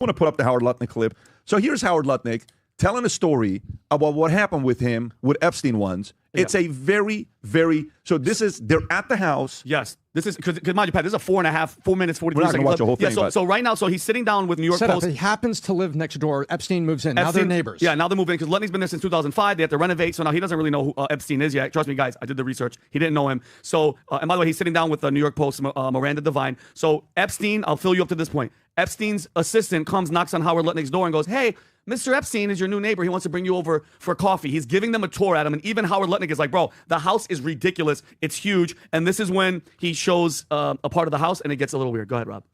want to put up the Howard Lutnick clip. So here's Howard Lutnick telling a story about what happened with him with Epstein once. It's a very, very, so they're at the house. Yes. This is, because mind you, Pat, this is a 4 minutes, 43 We're not seconds. watch the whole thing, so right now, so he's sitting down with New York Post. He happens to live next door. Epstein moves in. Now they're neighbors. Yeah, now they're moving in because Lutnick's been there since 2005. They have to renovate, so now he doesn't really know who Epstein is yet. Trust me, guys, I did the research. He didn't know him. So, and by the way, he's sitting down with the New York Post, Miranda Devine. So Epstein, I'll fill you up to this point. Epstein's assistant comes, knocks on Howard Lutnick's door and goes, hey, Mr. Epstein is your new neighbor. He wants to bring you over for coffee. He's giving them a tour at him. And even Howard Lutnick is like, bro, the house is ridiculous. It's huge. And this is when he shows a part of the house and it gets a little weird. Go ahead, Rob.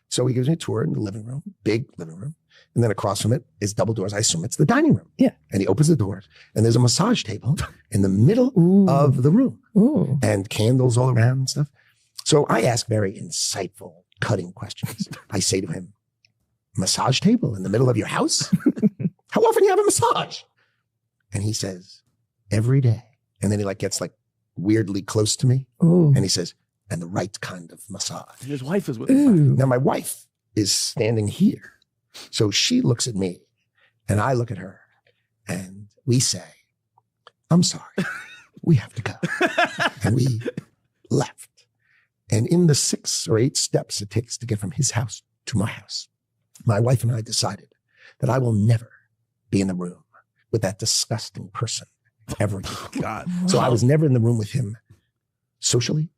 So he gives me a tour in the living room, big living room. And then across from it is double doors. I assume it's the dining room. Yeah. And he opens the doors and there's a massage table in the middle of the room. And candles all around and stuff. So I ask very insightful, cutting questions. I say to him, massage table in the middle of your house? How often do you have a massage? And he says, every day. And then he gets weirdly close to me. And he says, and the right kind of massage. His wife is with him. Now my wife is standing here. So she looks at me and I look at her and we say, I'm sorry, we have to go. And we left. And in the 6 or 8 steps it takes to get from his house to my house, my wife and I decided that I will never be in the room with that disgusting person ever again. God. So I was never in the room with him socially,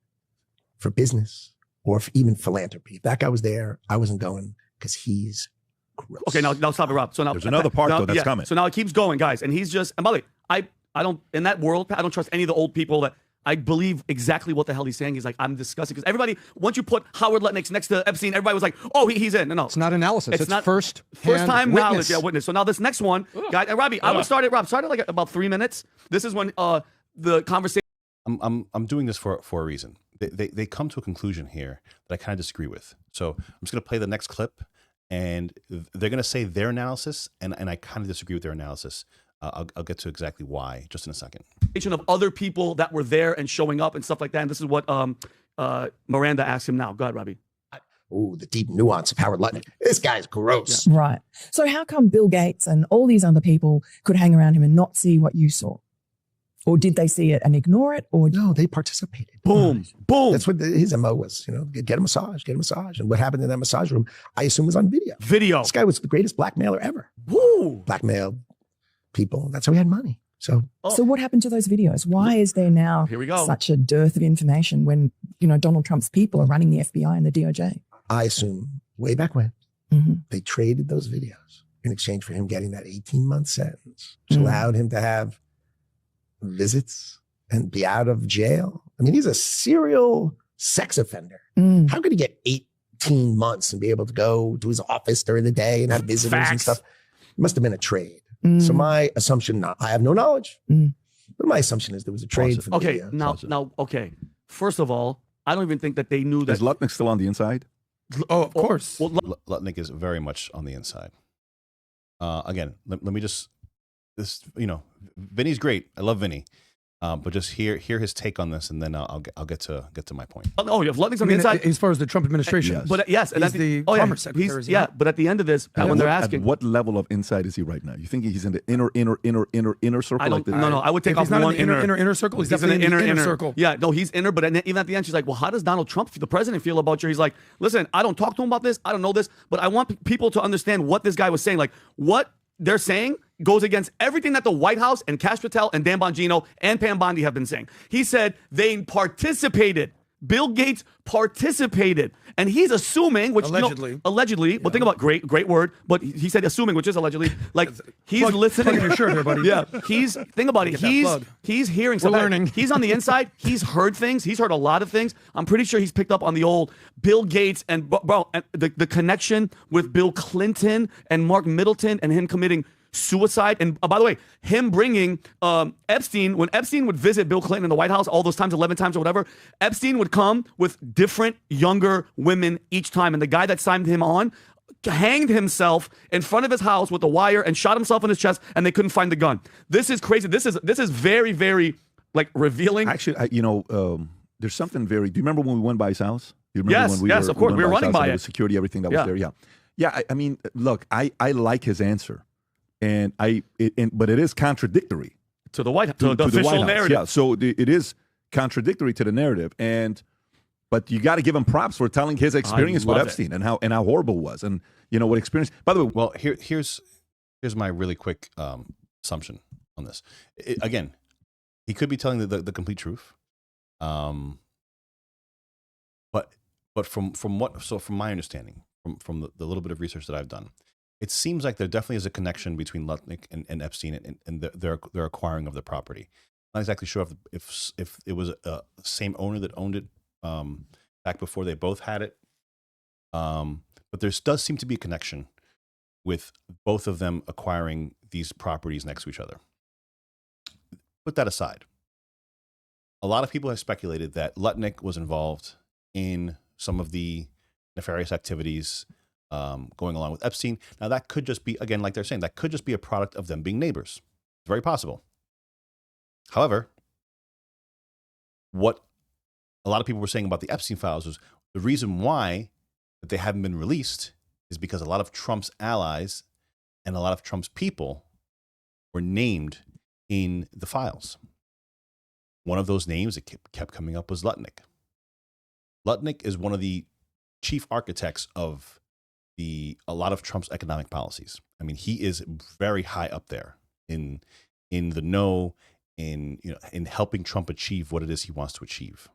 for business, or for even philanthropy. If that guy was there, I wasn't going because he's gross. Okay, now stop it, Rob. So now There's another part, though, that's coming. So now it keeps going, guys. And he's just, and by the way, I don't, in that world, I don't trust any of the old people that I believe exactly what the hell he's saying. He's like, I'm disgusting. Because everybody, once you put Howard Lutnick next to Epstein, everybody was like, oh, he's in. No. It's not analysis. It's not first time witness. knowledge. Yeah, witness. So now this next one, guys, and Robbie, I would start it, Rob, started like about 3 minutes. This is when the conversation. I'm doing this for a reason. They come to a conclusion here that I kind of disagree with. So I'm just going to play the next clip, and they're going to say their analysis, and I kind of disagree with their analysis. I'll get to exactly why just in a second. Of other people that were there and showing up and stuff like that. And this is what Miranda asked him now. Go ahead, Robbie. Oh, the deep nuance of Howard Lutnick. This guy's gross. Yeah. Right. So how come Bill Gates and all these other people could hang around him and not see what you saw? Or did they see it and ignore it? Or no, they participated. Boom, boom. That's what his MO was. Get a massage, get a massage. And what happened in that massage room, I assume, was on video. This guy was the greatest blackmailer ever. Woo! Blackmailed people. That's how he had money. So what happened to those videos? Why is there now such a dearth of information when Donald Trump's people are running the FBI and the DOJ? I assume way back when they traded those videos in exchange for him getting that 18-month sentence, which allowed him to have visits and be out of jail. I mean, he's a serial sex offender. How could he get 18 months and be able to go to his office during the day and have visitors and stuff? It must have been a trade. So my assumption, I have no knowledge, but my assumption is there was a trade for the video. Now, first of all, I don't even think that they knew that. Is Lutnick still on the inside? Oh, of course. Well, Lutnick is very much on the inside. Again, let me just, Vinny's great. I love Vinny. But just hear his take on this, and then I'll get to my point. Oh, if Lutnick's on the inside, as far as the Trump administration, yes. But yes, and he's the commerce secretary. But at the end of this, when they're asking, at what level of inside is he right now? You think he's in the inner circle? I don't. No, I would take off not one in the inner circle. He's definitely in the inner circle. Yeah, no, he's inner. But even at the end, she's like, well, how does Donald Trump, the president, feel about you? He's like, listen, I don't talk to him about this. I don't know this, but I want people to understand what this guy was saying. Like, what they're saying goes against everything that the White House and Kash Patel and Dan Bongino and Pam Bondi have been saying. He said they participated. Bill Gates participated. And he's assuming, which allegedly, but think about great word, but he said assuming, which is allegedly, like he's listening. Plug your shirt here, buddy. Yeah, think about it. He's hearing something. We're learning. He's on the inside. He's heard things. He's heard a lot of things. I'm pretty sure he's picked up on the old Bill Gates and the connection with Bill Clinton and Mark Middleton and him committing suicide. And by the way, him bringing Epstein, when Epstein would visit Bill Clinton in the White House all those times, 11 times or whatever, Epstein would come with different younger women each time. And the guy that signed him on hanged himself in front of his house with a wire and shot himself in his chest, and they couldn't find the gun. This is crazy. This is very, very revealing. Actually, there's something very. Do you remember when we went by his house? You remember yes, of course. We were running by it. Security, everything that was there. Yeah. Yeah, I mean, look, I like his answer, and but it is contradictory to the White House, to the White official House. narrative. Yeah, so it is contradictory to the narrative, but you got to give him props for telling his experience with Epstein and how horrible it was, and what experience. By the way, well, here's my really quick assumption on this. Again, he could be telling the complete truth, but from my understanding, from the little bit of research that I've done, it seems like there definitely is a connection between Lutnick and Epstein and their acquiring of the property. I'm not exactly sure if it was a same owner that owned it back before they both had it, but there does seem to be a connection with both of them acquiring these properties next to each other. Put that aside. A lot of people have speculated that Lutnick was involved in some of the nefarious activities going along with Epstein. Now, that could just be, again, like they're saying, that could just be a product of them being neighbors. It's very possible. However, what a lot of people were saying about the Epstein files was the reason why that they haven't been released is because a lot of Trump's allies and a lot of Trump's people were named in the files. One of those names that kept coming up was Lutnick. Lutnick is one of the chief architects of a lot of Trump's economic policies. I mean, he is very high up there in the know, in helping Trump achieve what it is he wants to achieve.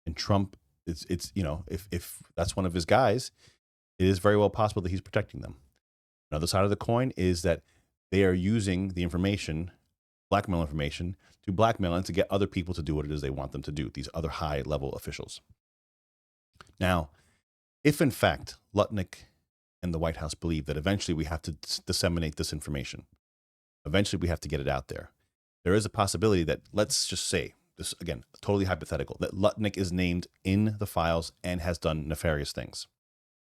And Trump, if that's one of his guys, it is very well possible that he's protecting them. Another side of the coin is that they are using the information, blackmail information, to blackmail and to get other people to do what it is they want them to do, these other high-level officials. Now, if in fact Lutnick and the White House believe that eventually we have to disseminate this information, eventually we have to get it out there, there is a possibility that, let's just say, this again, totally hypothetical, that Lutnick is named in the files and has done nefarious things.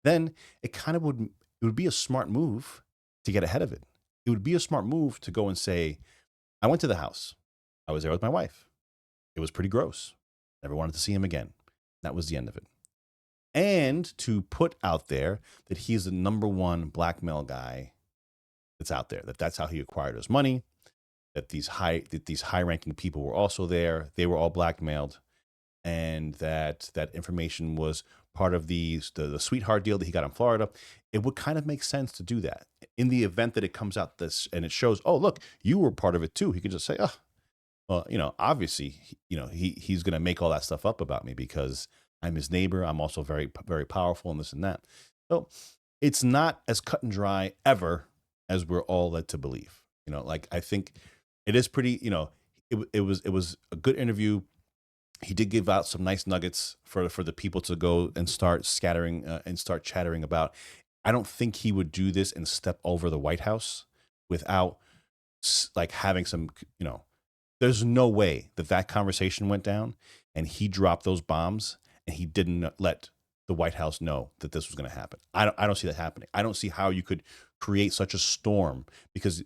Then it would be a smart move to get ahead of it. It would be a smart move to go and say, I went to the house. I was there with my wife. It was pretty gross. Never wanted to see him again. That was the end of it. And to put out there that he's the number one blackmail guy that's out there, that's how he acquired his money, that these high-ranking people were also there. They were all blackmailed, and that information was part of the sweetheart deal that he got in Florida. It would kind of make sense to do that. In the event that it comes out and it shows, oh, look, you were part of it too. He could just say, oh, well, obviously, he's going to make all that stuff up about me because I'm his neighbor. I'm also very, very powerful and this and that. So it's not as cut and dry ever as we're all led to believe. I think it is pretty, it was a good interview. He did give out some nice nuggets for the people to go and start scattering and start chattering about. I don't think he would do this and step over the White House without having some, there's no way that conversation went down and he dropped those bombs and he didn't let the White House know that this was going to happen. I don't see that happening. I don't see how you could create such a storm, because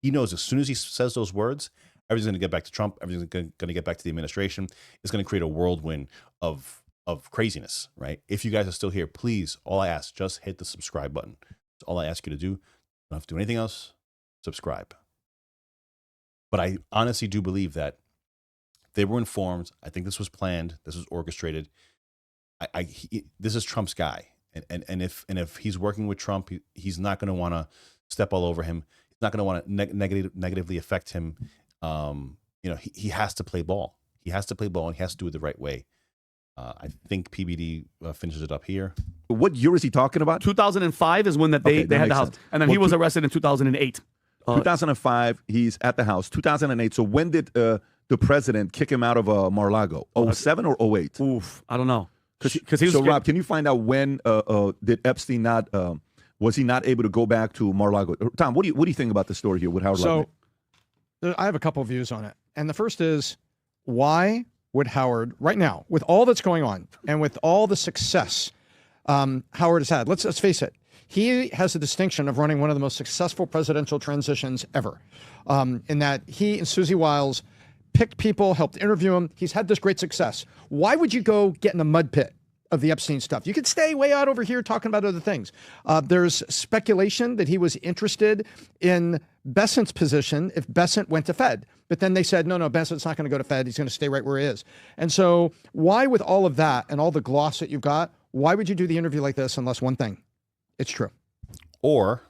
he knows as soon as he says those words, everything's going to get back to Trump. Everything's going to get back to the administration. It's going to create a whirlwind of craziness, right? If you guys are still here, please, all I ask, just hit the subscribe button. That's all I ask you to do. You don't have to do anything else. Subscribe. But I honestly do believe that they were informed. I think this was planned. This was orchestrated. This is Trump's guy. And if he's working with Trump, he's not going to want to step all over him. He's not going to want to negatively affect him. He has to play ball. He has to play ball, and he has to do it the right way. I think PBD finishes it up here. What year is he talking about? 2005 is when they had the house. Sense. And then he was arrested in 2008. 2005, he's at the house. 2008. So when did the president kick him out of Mar-a-Lago? 07 or 08? Oof, I don't know. Because he was. So Rob, can you find out when did Epstein not was he not able to go back to Mar-a-Lago? Tom, what do you think about the story here with Howard Lutnick? So I have a couple of views on it, and the first is, why would Howard right now, with all that's going on and with all the success Howard has had? Let's face it. He has the distinction of running one of the most successful presidential transitions ever, in that he and Susie Wiles picked people, helped interview him. He's had this great success. Why would you go get in a mud pit of the Epstein stuff. You could stay way out over here talking about other things. There's speculation that he was interested in Bessent's position if Bessent went to Fed. But then they said, no, Bessent's not going to go to Fed. He's going to stay right where he is. And so why, with all of that and all the gloss that you've got, why would you do the interview like this unless one thing, it's true? Or,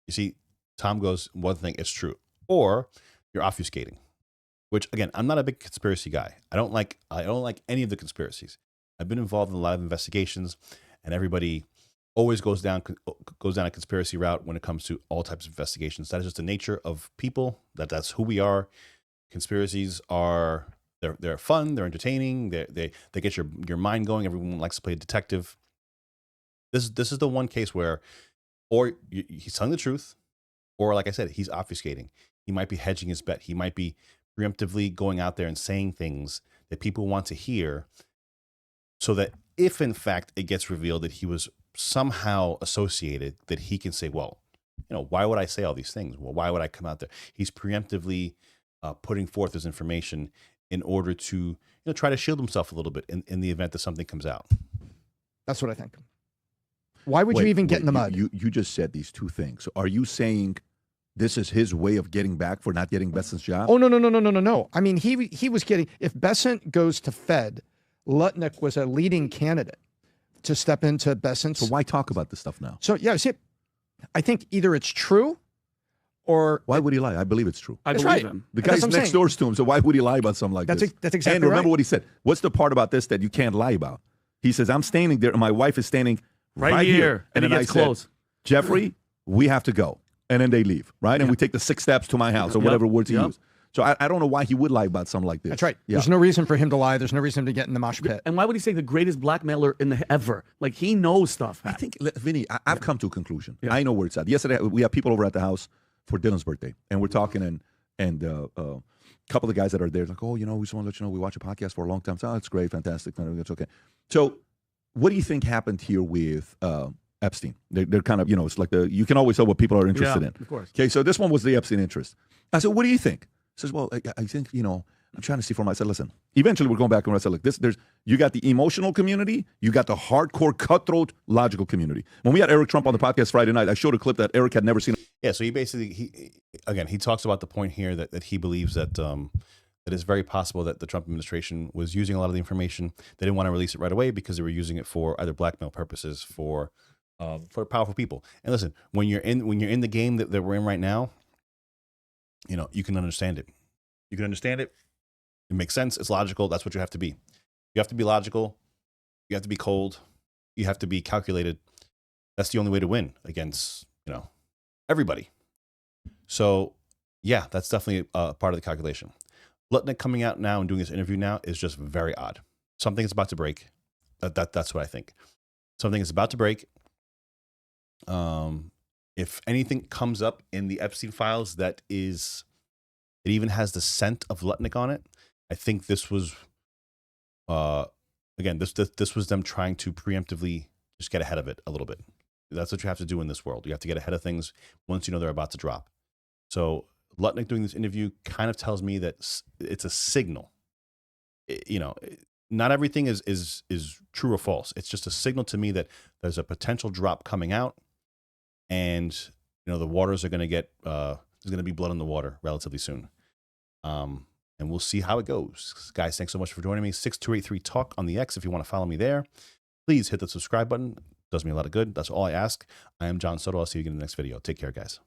you see, Tom goes, one thing, it's true. Or you're obfuscating, which, again, I'm not a big conspiracy guy. I don't like any of the conspiracies. I've been involved in a lot of investigations, and everybody always goes down a conspiracy route when it comes to all types of investigations. That is just the nature of people. That's who we are. Conspiracies are they're fun, they're entertaining, they get your mind going. Everyone likes to play a detective. This is the one case where, or he's telling the truth, or like I said, he's obfuscating. He might be hedging his bet. He might be preemptively going out there and saying things that people want to hear, so that if in fact it gets revealed that he was somehow associated, that he can say, well, why would I say all these things? Well, why would I come out there? He's preemptively putting forth his information in order to try to shield himself a little bit in the event that something comes out. That's what I think. Why would you even get in the mud? You just said these two things. So are you saying this is his way of getting back for not getting Bessent's job? Oh, no. I mean, he was getting, if Bessent goes to Fed, Lutnick was a leading candidate to step into Bessent's. So why talk about this stuff now? So, yeah, see, I think either it's true or... Why would he lie? I believe it's true. I That's believe right. him. The guy's next door to him, so why would he lie about something like this? That's exactly And remember right. what he said. What's the part about this that you can't lie about? He says, I'm standing there, and my wife is standing right here. And then he I gets said, close. Jeffrey, we have to go. And then they leave, right? And we take the 6 steps to my house, or whatever words he used. So I don't know why he would lie about something like this. That's right. Yeah. There's no reason for him to lie. There's no reason to get in the mosh pit. And why would he say the greatest blackmailer ever? Like, he knows stuff. I think, Vinny, I've come to a conclusion. I know where it's at. Yesterday, we had people over at the house for Dylan's birthday, and we're talking, and a couple of the guys that are there, like, oh, we just want to let you know we watch a podcast for a long time. So, it's great, fantastic, it's okay. So, what do you think happened here with Epstein? They're kind of, it's like you can always tell what people are interested in. Of course. Okay, so this one was the Epstein interest. I said, what do you think? He says, well, I think, I'm trying to see for myself. I said, listen, eventually we're going back and I said, look, you got the emotional community, you got the hardcore, cutthroat, logical community. When we had Eric Trump on the podcast Friday night, I showed a clip that Eric had never seen. Yeah, so he basically, he talks about the point here that he believes that that it's very possible that the Trump administration was using a lot of the information. They didn't want to release it right away because they were using it for either blackmail purposes for powerful people. And listen, when you're in the game that we're in right now, you can understand it. You can understand it. It makes sense. It's logical. That's what you have to be. You have to be logical. You have to be cold. You have to be calculated. That's the only way to win against, everybody. So, yeah, that's definitely part of the calculation. Lutnick coming out now and doing this interview now is just very odd. Something is about to break. That's what I think. Something is about to break. If anything comes up in the Epstein files it even has the scent of Lutnick on it, I think this was, again, this was them trying to preemptively just get ahead of it a little bit. That's what you have to do in this world. You have to get ahead of things once you know they're about to drop. So Lutnick doing this interview kind of tells me that it's a signal. Not everything is true or false. It's just a signal to me that there's a potential drop coming out, and the waters are going to get there's going to be blood in the water relatively soon. And we'll see how it goes. Guys, thanks so much for joining me. 6283 Talk on the X. If you want to follow me there, please hit the subscribe button. It does me a lot of good. That's all I ask. I am John Soto. I'll see you again in the next video. Take care, guys.